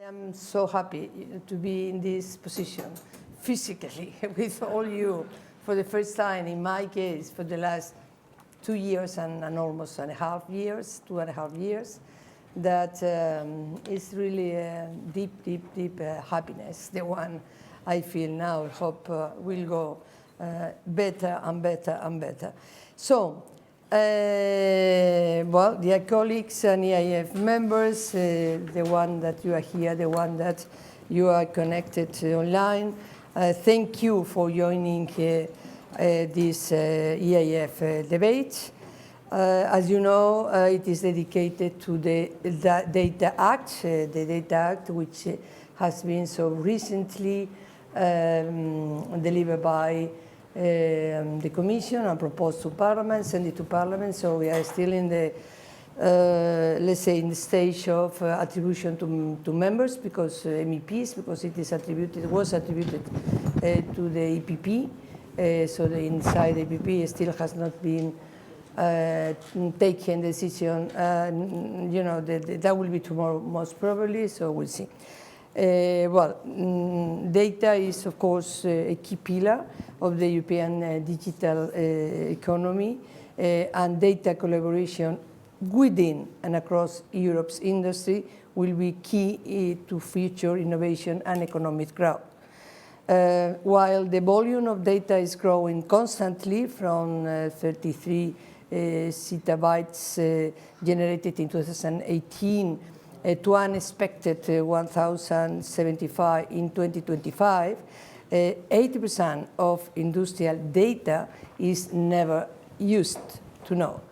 I'm so happy to be in this position physically with all you for the first time, in my case, for the last 2 years and almost 2.5 years, that is really a deep, deep, deep happiness, the one I feel now. I hope will go better and better and better. So, well, dear colleagues and EIF members, the one that you are here, the one that you are connected online, thank you for joining this EIF debate. As you know, it is dedicated to the Data Act, which has been so recently delivered by the Commission and proposed to Parliament, sent it to Parliament. So we are still in the, let's say, in the stage of attribution to members, because MEPs, because it is was attributed to the EPP. So the inside the EPP still has not been taken decision. You know, that will be tomorrow most probably. So we'll see. Well, data is, of course, a key pillar of the European digital economy, and data collaboration within and across Europe's industry will be key to future innovation and economic growth. While the volume of data is growing constantly from 33 zettabytes generated in 2018 to an expected 1,075 in 2025, 80% of industrial data is never used to know.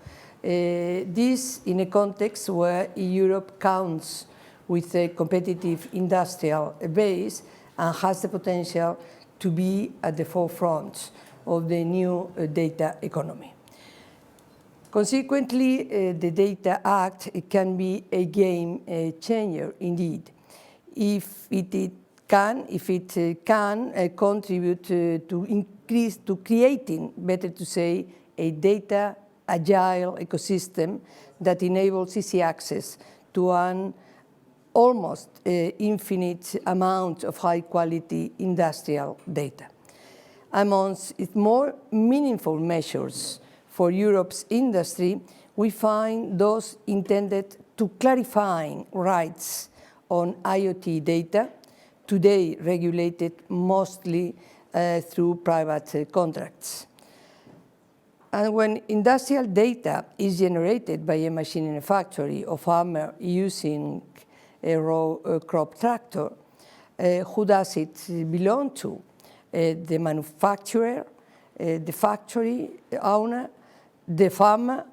This in a context where Europe counts with a competitive industrial base and has the potential to be at the forefront of the new data economy. Consequently, the Data Act can be a game changer indeed, if it can contribute to creating, better to say, a data agile ecosystem that enables easy access to an almost infinite amount of high-quality industrial data. Amongst its more meaningful measures for Europe's industry, we find those intended to clarify rights on IoT data, today regulated mostly through private contracts. And when industrial data is generated by a machine in a factory or farmer using a raw crop tractor, who does it belong to? The manufacturer, the factory owner, the farmer,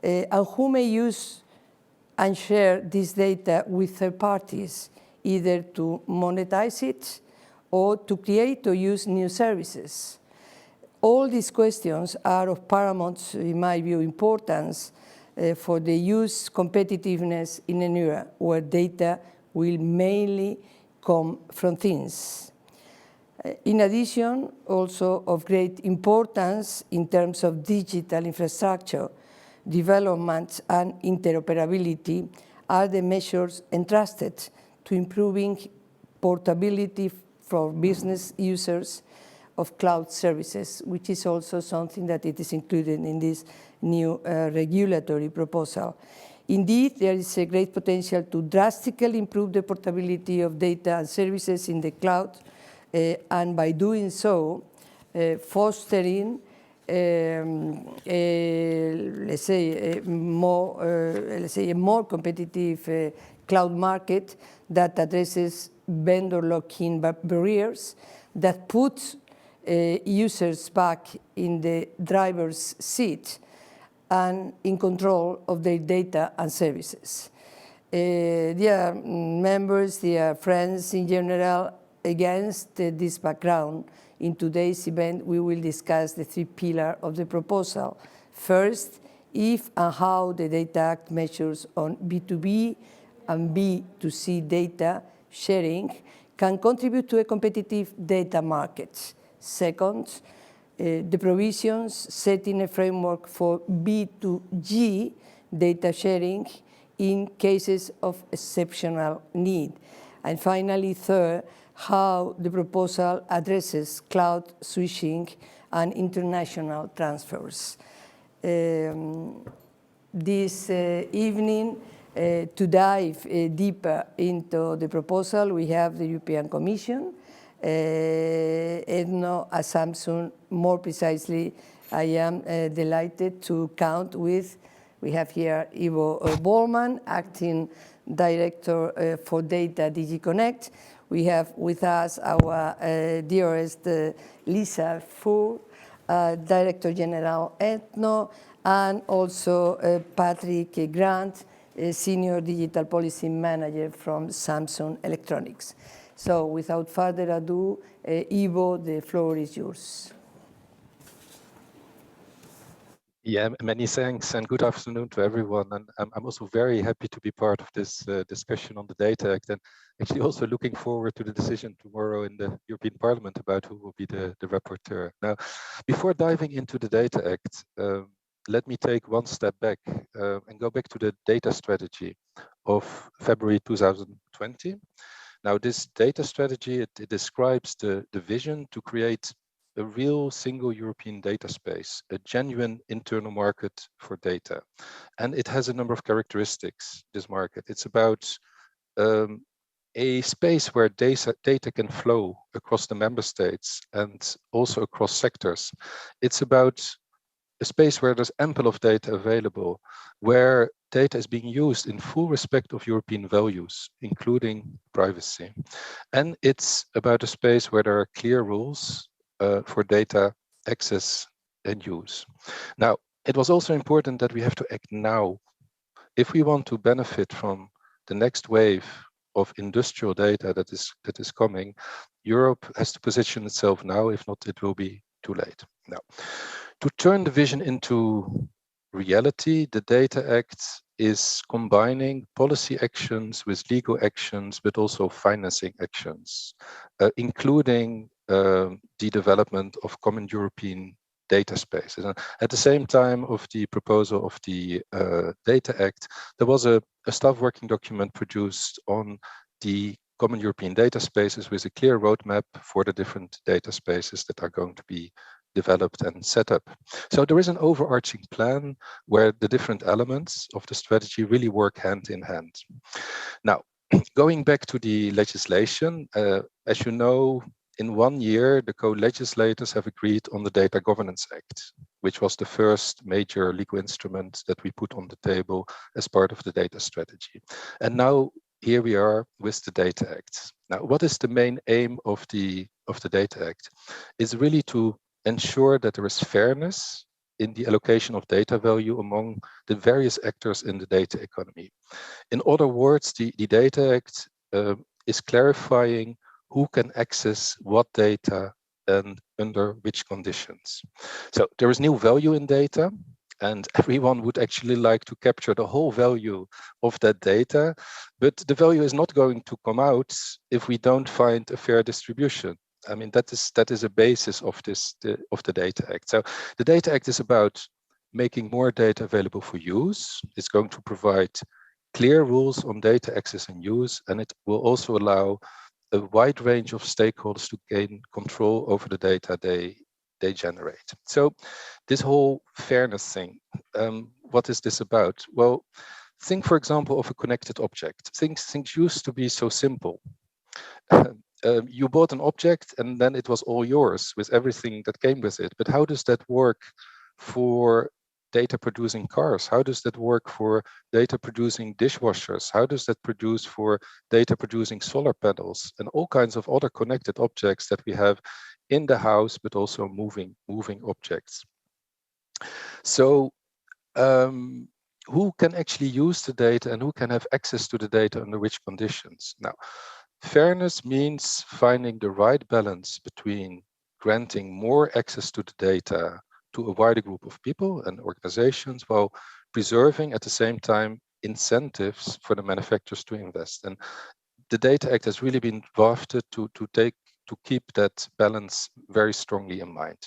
and who may use and share this data with third parties, either to monetize it or to create or use new services. All these questions are of paramount, in my view, importance for the use competitiveness in an era where data will mainly come from things. In addition, also of great importance in terms of digital infrastructure, development and interoperability are the measures entrusted to improving portability for business users of cloud services, which is also something that it is included in this new regulatory proposal. Indeed, there is a great potential to drastically improve the portability of data and services in the cloud, and by doing so, fostering, let's say, a more competitive cloud market that addresses vendor lock-in barriers, that puts users back in the driver's seat and in control of their data and services. Dear members, dear friends in general, against this background, in today's event, we will discuss the three pillars of the proposal. First, if and how the Data Act measures on B2B and B2C data sharing can contribute to a competitive data market. Second, the provisions setting a framework for B2G data sharing in cases of exceptional need. And finally, third, how the proposal addresses cloud switching and international transfers. This evening, to dive deeper into the proposal, we have the European Commission, ETNO, and Samsung. More precisely, I am delighted to count with, we have here Ivo Bollmann, Acting Director for Data DG Connect. We have with us our dearest Lisa Fu, Director General ETNO, and also Patrick Grant, Senior Digital Policy Manager from Samsung Electronics. So without further ado, Ivo, the floor is yours. Yeah, many thanks and good afternoon to everyone. And I'm also very happy to be part of this discussion on the Data Act, and actually also looking forward to the decision tomorrow in the European Parliament about who will be the rapporteur. Now, before diving into the Data Act, let me take one step back and go back to the data strategy of February 2020. Now, this data strategy, it describes the vision to create a real single European data space, a genuine internal market for data. And it has a number of characteristics, this market. It's about a space where data can flow across the member states and also across sectors. It's about a space where there's ample of data available, where data is being used in full respect of European values, including privacy. And it's about a space where there are clear rules for data access and use. Now, it was also important that we have to act now. If we want to benefit from the next wave of industrial data that is coming, Europe has to position itself now. If not, it will be too late. Now, to turn the vision into reality, the Data Act is combining policy actions with legal actions, but also financing actions, including the development of common European data spaces. And at the same time of the proposal of the Data Act, there was a staff working document produced on the common European data spaces with a clear roadmap for the different data spaces that are going to be developed and set up. So there is an overarching plan where the different elements of the strategy really work hand in hand. Now, going back to the legislation, as you know, in 1 year, the co-legislators have agreed on the Data Governance Act, which was the first major legal instrument that we put on the table as part of the data strategy. And now here we are with the Data Act. Now, what is the main aim of the Data Act? Is really to ensure that there is fairness in the allocation of data value among the various actors in the data economy. In other words, the Data Act is clarifying who can access what data and under which conditions. So there is new value in data, and everyone would actually like to capture the whole value of that data, but the value is not going to come out if we don't find a fair distribution. I mean, that is a basis of the Data Act. So the Data Act is about making more data available for use. It's going to provide clear rules on data access and use, and it will also allow a wide range of stakeholders to gain control over the data they generate. So this whole fairness thing, what is this about? Well, think, for example, of a connected object. Things used to be so simple. You bought an object and then it was all yours with everything that came with it. But how does that work for data producing cars? How does that work for data producing dishwashers? How does that produce for data producing solar panels and all kinds of other connected objects that we have in the house, but also moving objects? So who can actually use the data and who can have access to the data under which conditions? Now, fairness means finding the right balance between granting more access to the data to a wider group of people and organizations while preserving at the same time incentives for the manufacturers to invest. And the Data Act has really been drafted to keep that balance very strongly in mind.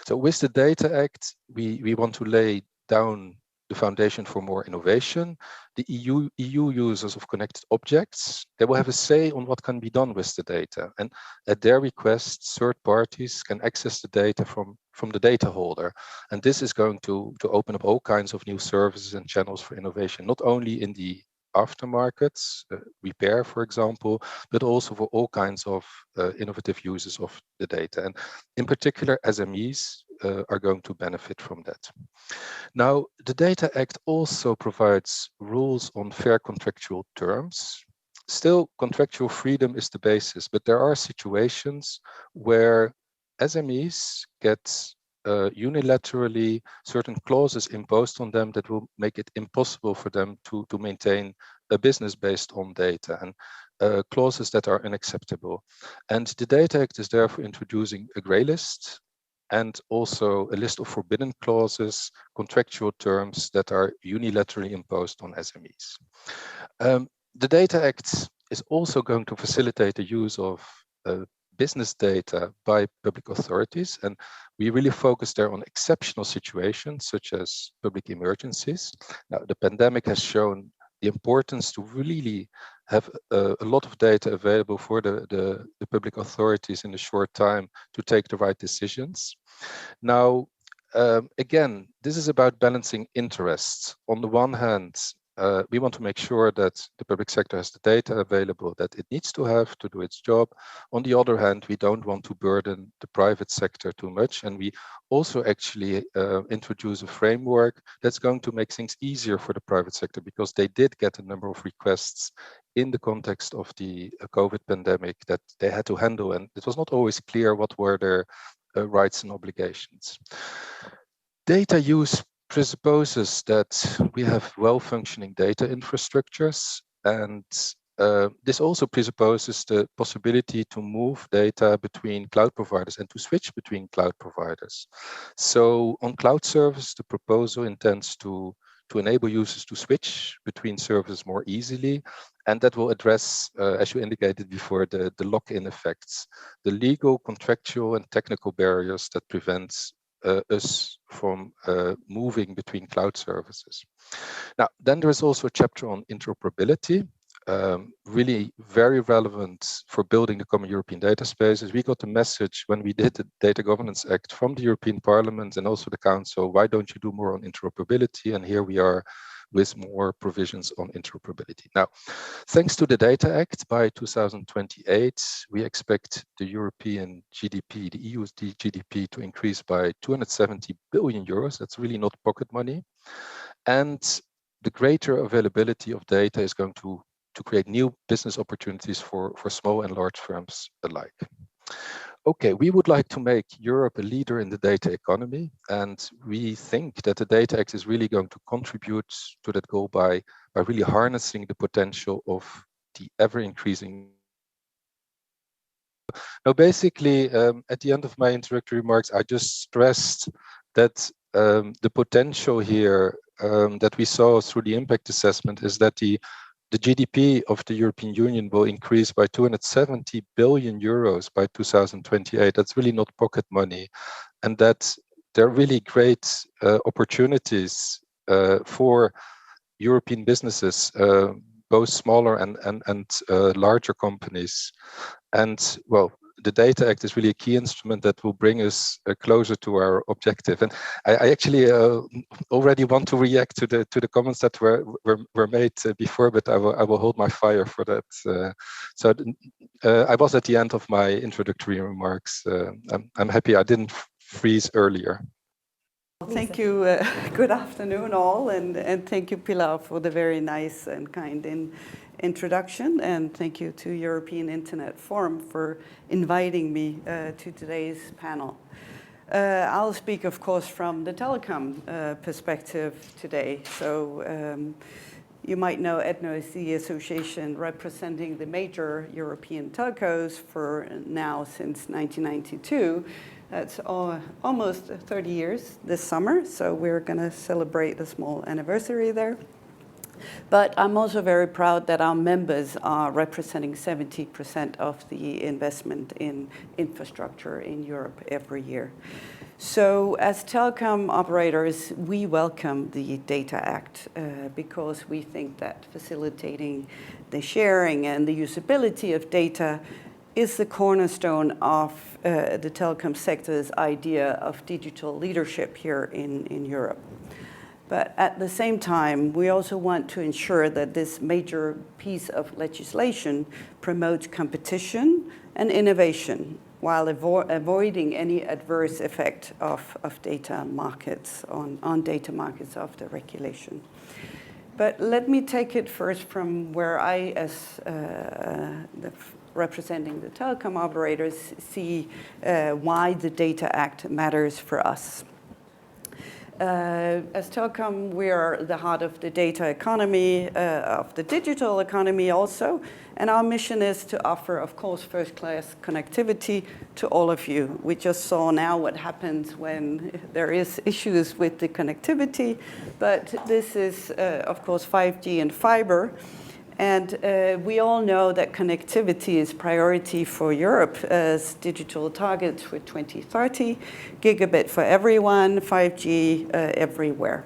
So with the Data Act, we want to lay down the foundation for more innovation. The EU users of connected objects, they will have a say on what can be done with the data. And at their request, third parties can access the data from the data holder. And this is going to open up all kinds of new services and channels for innovation, not only in the aftermarkets, repair, for example, but also for all kinds of innovative uses of the data. And in particular, SMEs are going to benefit from that. Now, the Data Act also provides rules on fair contractual terms. Still, contractual freedom is the basis, but there are situations where SMEs get unilaterally certain clauses imposed on them that will make it impossible for them to maintain a business based on data, and clauses that are unacceptable. And the Data Act is therefore introducing a grey list and also a list of forbidden clauses, contractual terms that are unilaterally imposed on SMEs. The Data Act is also going to facilitate the use of business data by public authorities, and we really focus there on exceptional situations such as public emergencies. Now, the pandemic has shown the importance to really have a lot of data available for the public authorities in a short time to take the right decisions. Now, again, this is about balancing interests. On the one hand, we want to make sure that the public sector has the data available that it needs to have to do its job. On the other hand, we don't want to burden the private sector too much. And we also actually introduce a framework that's going to make things easier for the private sector, because they did get a number of requests in the context of the COVID pandemic that they had to handle. And it was not always clear what were their rights and obligations. Data use presupposes that we have well-functioning data infrastructures, and this also presupposes the possibility to move data between cloud providers and to switch between cloud providers. So on cloud service, the proposal intends to enable users to switch between services more easily, and that will address, as you indicated before, the lock-in effects, the legal, contractual, and technical barriers that prevent us from moving between cloud services. Now, then there is also a chapter on interoperability, really very relevant for building the common European data spaces. We got the message when we did the Data Governance Act from the European Parliament and also the Council, why don't you do more on interoperability? And here we are with more provisions on interoperability. Now, thanks to the Data Act, by 2028, we expect the European GDP, the EU's GDP, to increase by 270 billion euros. That's really not pocket money. And the greater availability of data is going to create new business opportunities for small and large firms alike. Okay, we would like to make Europe a leader in the data economy, and we think that the Data Act is really going to contribute to that goal by really harnessing the potential of the ever-increasing. Now, basically, at the end of my introductory remarks, I just stressed that the potential here that we saw through the impact assessment is that the GDP of the European Union will increase by 270 billion euros by 2028. That's really not pocket money. And that there are really great opportunities for European businesses, both smaller and larger companies. And well, the Data Act is really a key instrument that will bring us closer to our objective. And I actually already want to react to the comments that were made before, but I will hold my fire for that. So I was at the end of my introductory remarks. I'm happy I didn't freeze earlier. Thank you. Good afternoon, all, and thank you, Pilar, for the very nice and kind introduction, and thank you to European Internet Forum for inviting me to today's panel. I'll speak, of course, from the telecom perspective today. So you might know ETNO is the association representing the major European telcos for now since 1992. That's almost 30 years this summer, so we're going to celebrate a small anniversary there. But I'm also very proud that our members are representing 70% of the investment in infrastructure in Europe every year. So as telecom operators, we welcome the Data Act because we think that facilitating the sharing and the usability of data is the cornerstone of the telecom sector's idea of digital leadership here in Europe. But at the same time, we also want to ensure that this major piece of legislation promotes competition and innovation while avoiding any adverse effect of data markets on data markets of the regulation. But let me take it first from where I, as representing the telecom operators, see why the Data Act matters for us. As telecom, we are the heart of the data economy, of the digital economy also, and our mission is to offer, of course, first-class connectivity to all of you. We just saw now what happens when there is issues with the connectivity, but this is, of course, 5G and fiber. And we all know that connectivity is priority for Europe as digital targets for 2030, gigabit for everyone, 5G everywhere.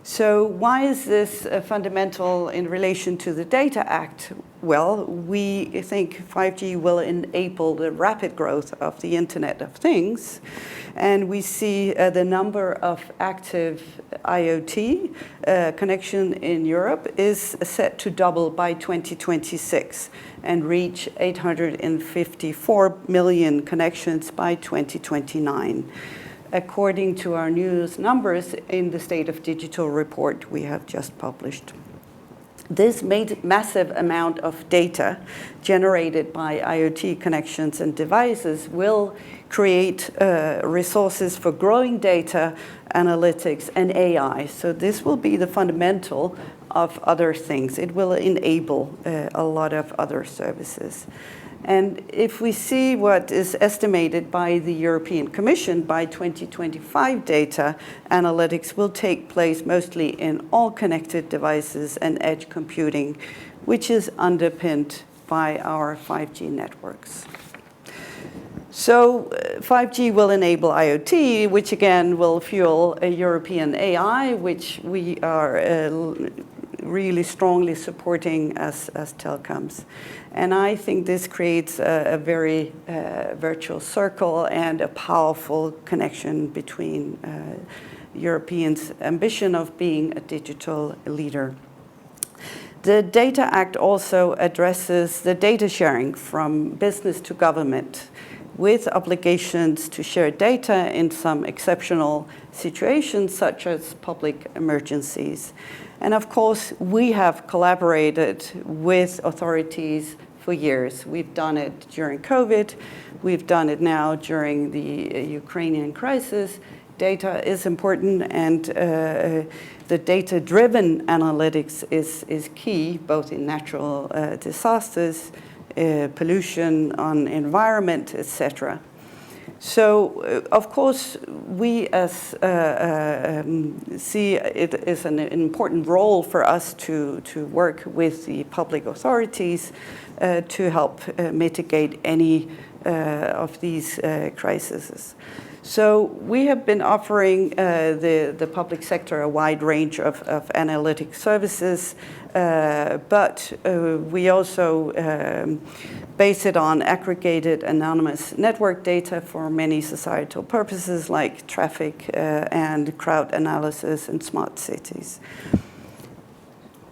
So why is this fundamental in relation to the Data Act? Well, we think 5G will enable the rapid growth of the Internet of Things. And we see the number of active IoT connection in Europe is set to double by 2026 and reach 854 million connections by 2029. According to our newest numbers in the State of Digital report we have just published. This massive amount of data generated by IoT connections and devices will create resources for growing data, analytics, and AI. So this will be the fundamental of other things. It will enable a lot of other services. And if we see what is estimated by the European Commission, by 2025 data analytics will take place mostly in all connected devices and edge computing, which is underpinned by our 5G networks. So 5G will enable IoT, which again will fuel a European AI, which we are really strongly supporting as telecoms. And I think this creates a very virtuous circle and a powerful connection between Europeans' ambition of being a digital leader. The Data Act also addresses the data sharing from business to government, with obligations to share data in some exceptional situations, such as public emergencies. And of course, we have collaborated with authorities for years. We've done it during COVID. We've done it now during the Ukrainian crisis. Data is important, and the data-driven analytics is key, both in natural disasters, pollution on environment, etc. So, of course, we as see it as an important role for us to work with the public authorities to help mitigate any of these crises. So we have been offering the public sector a wide range of analytic services, but we also base it on aggregated anonymous network data for many societal purposes like traffic and crowd analysis and smart cities.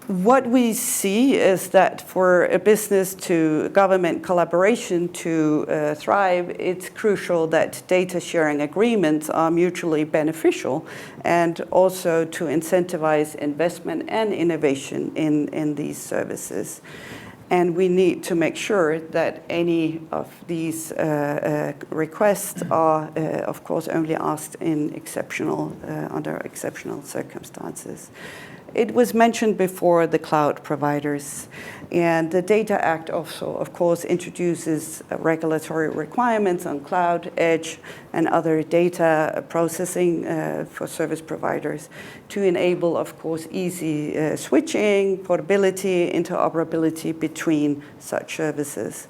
What we see is that for a business to government collaboration to thrive, it's crucial that data sharing agreements are mutually beneficial, and also to incentivize investment and innovation in these services. And we need to make sure that any of these requests are, of course, only asked in under exceptional circumstances. It was mentioned before, the cloud providers, and the Data Act also, of course, introduces regulatory requirements on cloud, edge, and other data processing for service providers to enable, of course, easy switching, portability, interoperability between such services.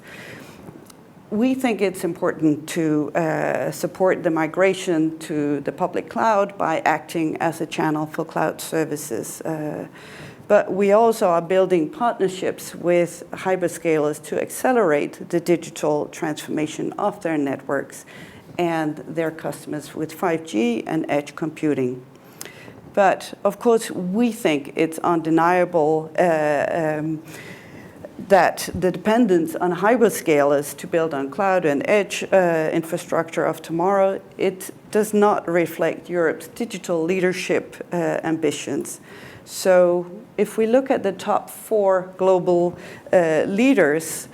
we think it's important to support the migration to the public cloud by acting as a channel for cloud services. But we also are building partnerships with hyperscalers to accelerate the digital transformation of their networks and their customers with 5G and edge computing. But of course, we think it's undeniable that the dependence on hyperscalers to build on cloud and edge infrastructure of tomorrow, it does not reflect Europe's digital leadership ambitions. So if we look at the top 4 global leaders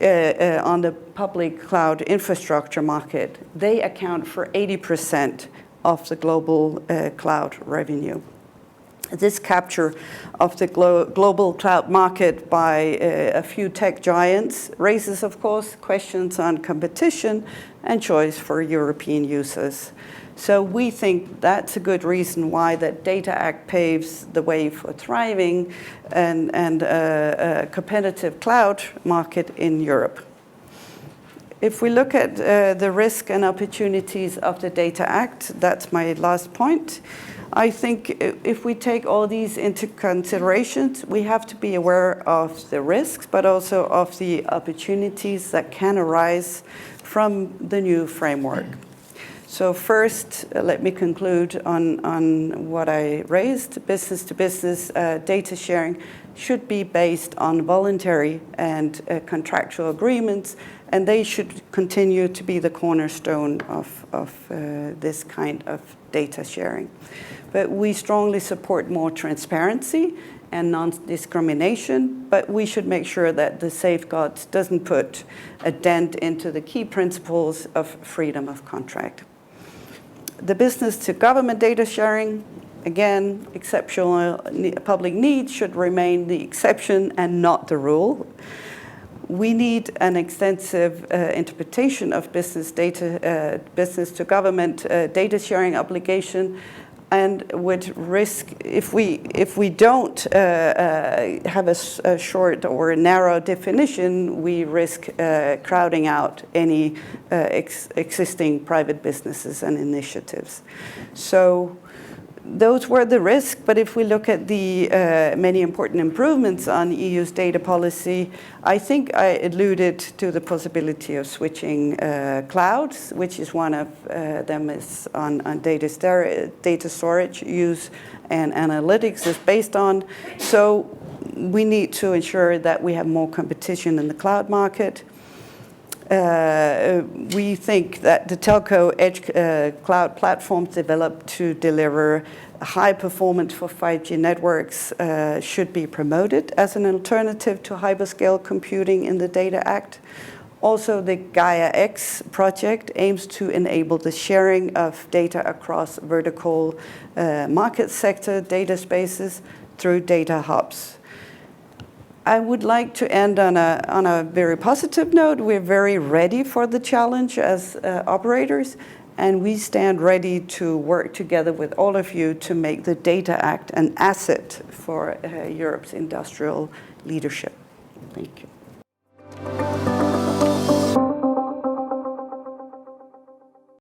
on the public cloud infrastructure market, they account for 80% of the global cloud revenue. This capture of the global cloud market by a few tech giants raises, of course, questions on competition and choice for European users. So we think that's a good reason why the Data Act paves the way for thriving and a competitive cloud market in Europe. If we look at the risk and opportunities of the Data Act, that's my last point. I think if we take all these into considerations, we have to be aware of the risks, but also of the opportunities that can arise from the new framework. So first, let me conclude on what I raised. Business-to-business data sharing should be based on voluntary and contractual agreements, and they should continue to be the cornerstone of this kind of data sharing. But we strongly support more transparency and non-discrimination, but we should make sure that the safeguards doesn't put a dent into the key principles of freedom of contract. The business-to-government data sharing, again, exceptional public needs should remain the exception and not the rule. We need an extensive interpretation of business-to-government data sharing obligation, and would risk, if we don't have a short or a narrow definition, we risk crowding out any existing private businesses and initiatives. So those were the risks, but if we look at the many important improvements on EU's data policy, I think I alluded to the possibility of switching clouds, which is one of them is on data storage use and analytics is based on. So we need to ensure that we have more competition in the cloud market. We think that the telco edge cloud platforms developed to deliver high performance for 5G networks should be promoted as an alternative to hyperscale computing in the Data Act. Also, the Gaia-X project aims to enable the sharing of data across vertical market sector data spaces through data hubs. I would like to end on a very positive note. We're very ready for the challenge as operators, and we stand ready to work together with all of you to make the Data Act an asset for Europe's industrial leadership. Thank you.